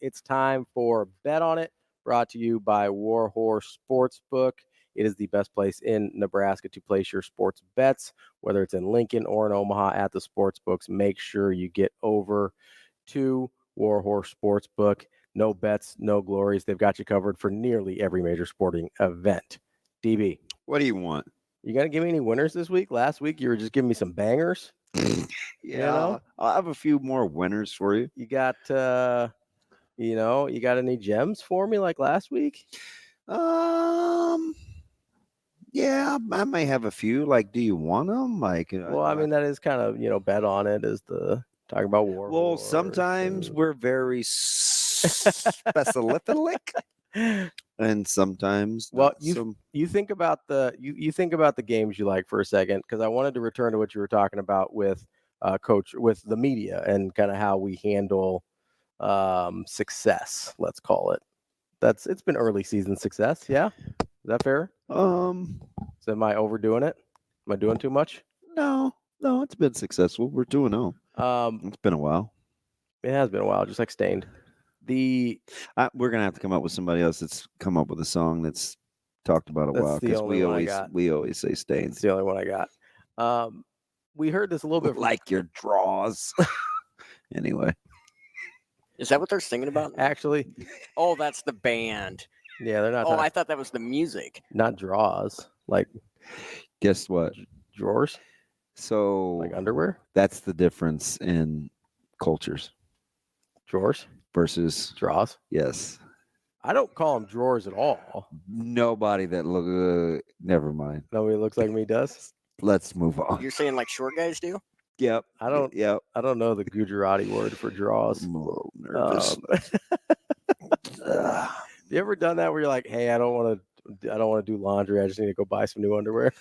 It's time for Bet on It, brought to you by Warhorse Sportsbook. It is the best place in Nebraska to place your sports bets, whether it's in Lincoln or in Omaha at the sports books. Make sure you get over to Warhorse Sportsbook. No bets, no glories. They've got you covered for nearly every major sporting event. DB. What do you want? You got to give me any winners this week? Last week, you were just giving me some bangers. Yeah, I'll have a few more winners for you. You got, you got any gems for me like last week? Yeah, I may have a few. Like, do you want them? Like, Well, I mean, that is kind of, Bet on It is the talking about war. Well, sometimes we're very specific, and sometimes. Well, you think about the games you like for a second, because I wanted to return to what you were talking about with Coach, with the media and kind of how we handle success. Let's call it. It's been early season success. Yeah, is that fair? So am I overdoing it? Am I doing too much? No, it's been successful. We're 2-0. It's been a while. It has been a while, just like Stained. We're gonna have to come up with somebody else that's come up with a song that's talked about a while, because we always say Stained. It's the only one I got. We heard this a little bit like your draws. Anyway, is that what they're singing about? Actually, oh, that's the band. Yeah, they're not. Oh, I thought that was the music. Not draws. Like, guess what? Drawers. So, like underwear. That's the difference in cultures. Drawers versus draws. Yes. I don't call them drawers at all. Nobody that look. Never mind. Nobody looks like me does. Let's move on. You're saying like short guys do? Yep. I don't. Yep. I don't know the Gujarati word for draws. I'm a little nervous. You ever done that where you're like, hey, I don't want to do laundry. I just need to go buy some new underwear.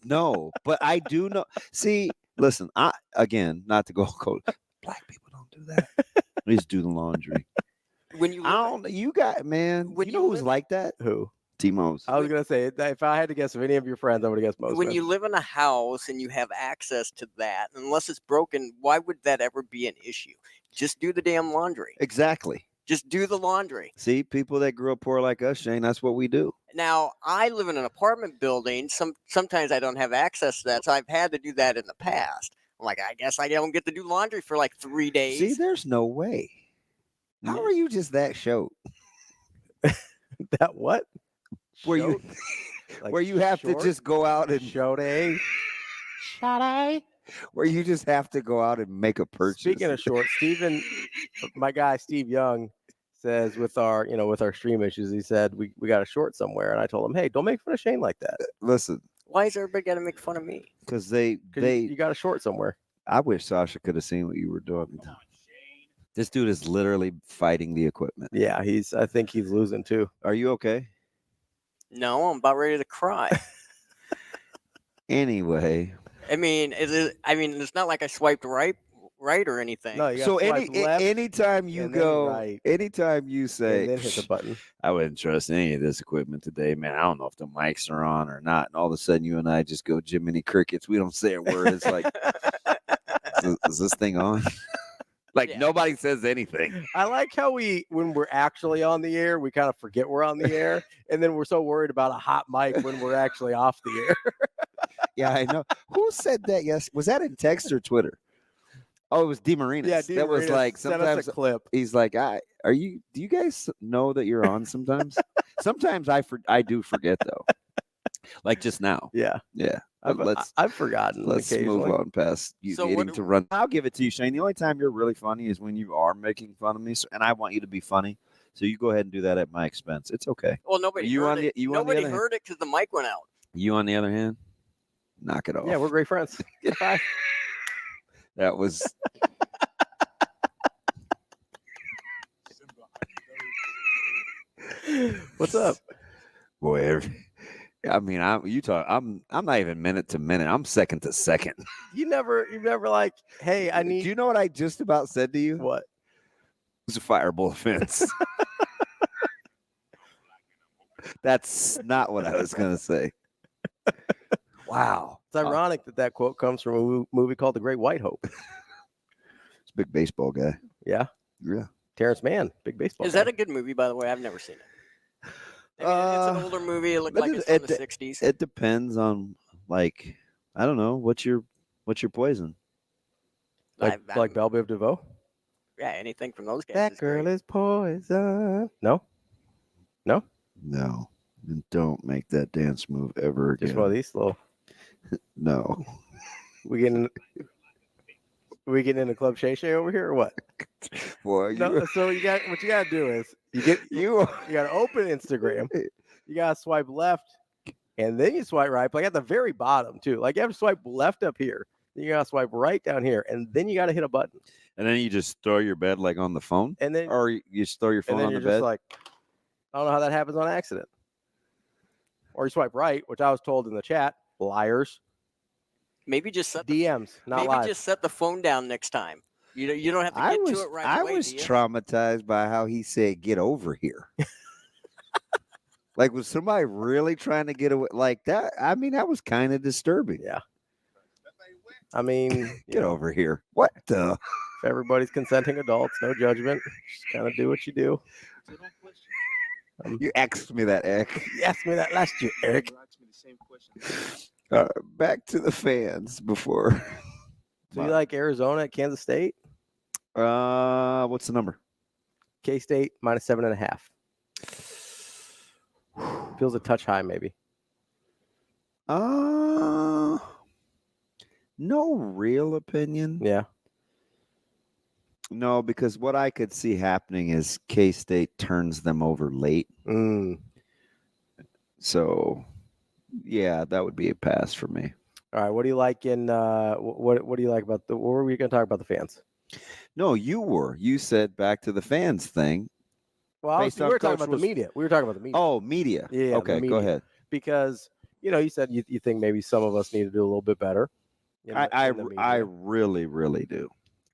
No, but I do know. See, listen. Not to go cold. Black people don't do that. We just do the laundry. You got, man. You know who's like that? Who? T-Mose. I was gonna say, if I had to guess of any of your friends, I would have guessed Mose. When you live in a house and you have access to that, unless it's broken, why would that ever be an issue? Just do the damn laundry. Exactly. Just do the laundry. See, people that grew up poor like us, Shane, that's what we do. Now, I live in an apartment building. Sometimes I don't have access to that, so I've had to do that in the past. I'm like, I guess I don't get to do laundry for like 3 days. See, there's no way. How are you just that short? That what? Where you like where you have to just go out and where you just have to go out and make a purchase. Speaking of short, my guy Steve Young says with our stream issues, he said we got a short somewhere, and I told him, hey, don't make fun of Shane like that. Listen, why is everybody got to make fun of me? Because you got a short somewhere. I wish Sasha could have seen what you were doing. This dude is literally fighting the equipment. Yeah, I think he's losing too. Are you okay? No, I'm about ready to cry. Anyway. I mean, it's not like I swiped right or anything. No, you so anytime you go, right, anytime you say, and then hit the button. I wouldn't trust any of this equipment today, man. I don't know if the mics are on or not. And all of a sudden, you and I just go Jiminy Crickets. We don't say a word. It's like, is this thing on? Nobody says anything. I like how when we're actually on the air, we kind of forget we're on the air, and then we're so worried about a hot mic when we're actually off the air. Yeah, I know. Who said that? Yes, was that in text or Twitter? Oh, it was DeMarinis. Yeah, that was like sometimes a clip. He's like, do you guys know that you're on sometimes? Sometimes I do forget though. Like just now. Yeah. Yeah. I've forgotten. Let's move on past you getting to run. I'll give it to you, Shane. The only time you're really funny is when you are making fun of me, and I want you to be funny. So you go ahead and do that at my expense. It's okay. Well, nobody heard it because the mic went out. You on the other hand, knock it off. Yeah, we're great friends. Goodbye. That was. What's up, boy? I mean, I'm not even minute to minute. I'm second to second. You've never like, hey, I need. Do you know what I just about said to you? What? It was a fireable offense. That's not what I was gonna say. Wow, it's ironic that quote comes from a movie called The Great White Hope. It's a big baseball guy. Yeah. Yeah. Terrence Mann, big baseball. Is guy. that a good movie, by the way? I've never seen it. I mean, it's an older movie. It looked but like it's from the 60s. It depends on, like, I don't know, what's your poison? like Belle Biv DeVoe? Yeah, anything from those guys. That girl is poison. No? No? No. And don't make that dance move ever again. Just one of these little. No. We getting into Club Shay Shay over here or what? Boy, No, so what you got to do is you got to open Instagram. You got to swipe left and then you swipe right, like at the very bottom too. Like you have to swipe left up here. Then you got to swipe right down here and then you got to hit a button. And then you just throw your bed like on the phone? And then or you just throw your phone on the bed? Just like, I don't know how that happens on accident. Or you swipe right, which I was told in the chat, liars. Maybe just set DMs, not maybe live. just set the phone down next time. You don't have to get to it right away. I was traumatized by how he said, "Get over here." Like, was somebody really trying to get away like that? I mean, that was kind of disturbing. Yeah. I mean, get over here. What the? If everybody's consenting adults, no judgment. Just kind of do what you do. You asked me that, Eric. You asked me that last year, Eric. Back to the fans before. Do you like Arizona at Kansas State? What's the number? K-State -7.5. Feels a touch high, maybe. No real opinion. Yeah. No, because what I could see happening is K-State turns them over late. So, yeah, that would be a pass for me. All right. What do you like in what do you like about what were we going to talk about the fans? No, you said back to the fans thing. Well, we were talking about the media. We were talking about the media. Oh, media. Yeah. Okay, media. go ahead. Because, you said you think maybe some of us need to do a little bit better. I really, really do.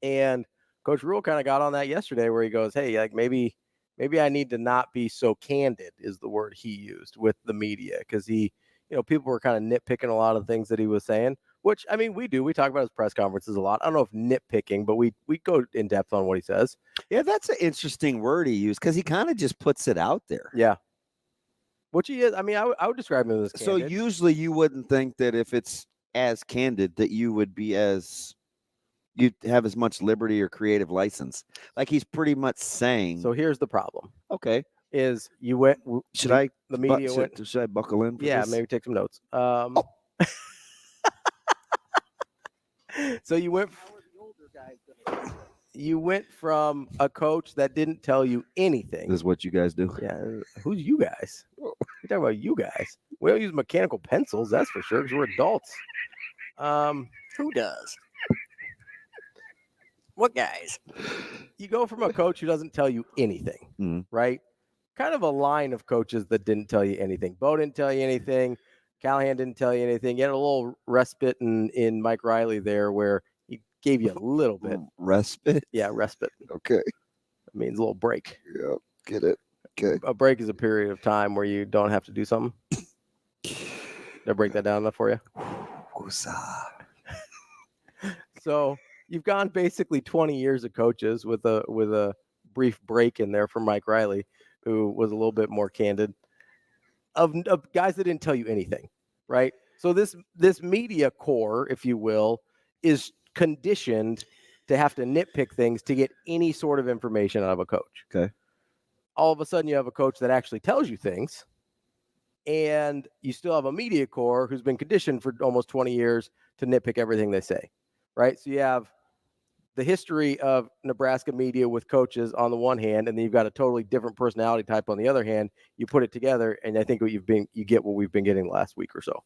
And Coach Rhule kind of got on that yesterday where he goes, hey, like maybe I need to not be so candid is the word he used with the media. Because people were kind of nitpicking a lot of things that he was saying, which, I mean, we do. We talk about his press conferences a lot. I don't know if nitpicking, but we go in depth on what he says. Yeah, that's an interesting word he used because he kind of just puts it out there. Yeah. Which he is. I mean, I would describe him as candid. So usually you wouldn't think that if it's as candid that you'd have as much liberty or creative license. Like he's pretty much saying. So here's the problem. Okay. Is you went. Should I buckle in? Yeah, maybe take some notes. So you went from a coach that didn't tell you anything. This is what you guys do. Yeah. Who's you guys? We're talking about you guys. We don't use mechanical pencils, that's for sure, because we're adults. Who does? What guys? You go from a coach who doesn't tell you anything, right? Kind of a line of coaches that didn't tell you anything. Bo didn't tell you anything. Callahan didn't tell you anything. You had a little respite in Mike Riley there where he gave you a little bit. Respite? Yeah, respite. Okay. It means a little break. Yeah, get it. Okay. A break is a period of time where you don't have to do something. Did I break that down enough for you? So you've gone basically 20 years of coaches with a brief break in there for Mike Riley, who was a little bit more candid of guys that didn't tell you anything, right? So this media core, if you will, is conditioned to have to nitpick things to get any sort of information out of a coach. Okay. All of a sudden you have a coach that actually tells you things, and you still have a media core who's been conditioned for almost 20 years to nitpick everything they say, right? So you have the history of Nebraska media with coaches on the one hand, and then you've got a totally different personality type on the other hand. You put it together, and I think you get what we've been getting the last week or so.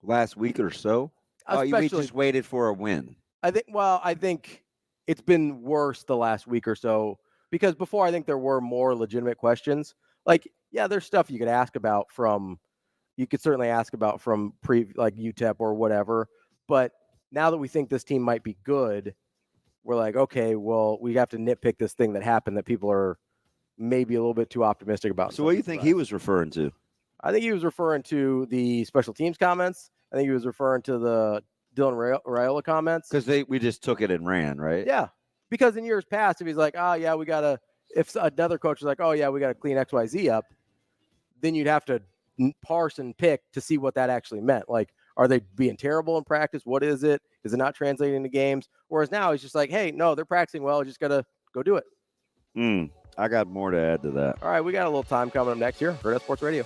Last week or so? We just waited for a win. I think it's been worse the last week or so, because before I think there were more legitimate questions. Like, yeah, there's stuff you could certainly ask about from like UTEP or whatever, but now that we think this team might be good, we're like, okay, well, we have to nitpick this thing that happened that people are maybe a little bit too optimistic about. So what do you think he was referring to? I think he was referring to the special teams comments. I think he was referring to the Dylan Raiola comments. Because we just took it and ran, right? Yeah. Because in years past, if he's like, oh, yeah, if another coach is like, oh, yeah, we got to clean XYZ up, then you'd have to parse and pick to see what that actually meant. Like, are they being terrible in practice? What is it? Is it not translating to games? Whereas now he's just like, hey, no, they're practicing well. You just got to go do it. I got more to add to that. All right, we got a little time coming up next here. Hurrdat Sports Radio.